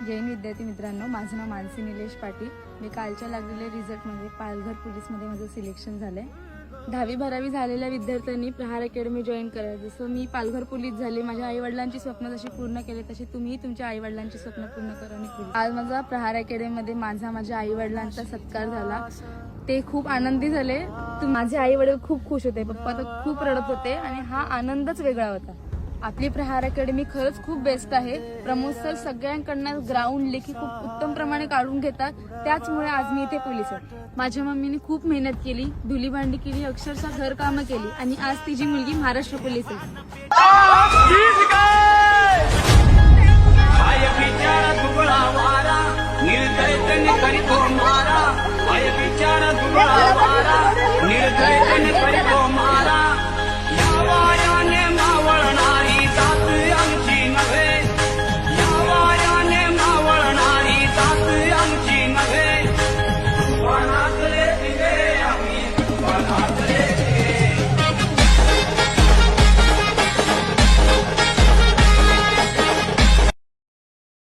जैन विद्यार्थी मित्रांनो, माझं नाव मानसी निलेश पाटील। मी कालच्या लागलेल्या रिझल्टमध्ये पालघर पोलीसमध्ये माझं सिलेक्शन झालं आहे। 10वी-12वी झालेल्या विद्यार्थ्यांनी प्रहार अकॅडमी जॉईन करा। जसं मी पालघर पोलीस झाले, माझ्या आईवडिलांची स्वप्न जशी पूर्ण केले तसे तुम्ही तुमच्या आईवडिलांची स्वप्न पूर्ण करा आणि पोलीस। आज माझा प्रहार अकॅडमीमध्ये माझ्या आईवडिलांचा सत्कार झाला, ते खूप आनंदी झाले। माझे आईवडील खूप खुश होते, पप्पा तर खूप रडत होते आणि हा आनंदच वेगळा होता। आपली प्रहार अकॅडमी खरंच खूप बेस्ट आहे। प्रमोद सर सगळ्यांकडनं ग्राउंड लेखी खूप उत्तम प्रमाणे काढून घेतात, त्याचमुळे आज मी इथे पोलीस आहे। माझ्या मम्मीने खूप मेहनत केली, धुली भांडी केली, अक्षरशः घरकामं केली आणि आज तिची मुलगी महाराष्ट्र पोलीस आहे।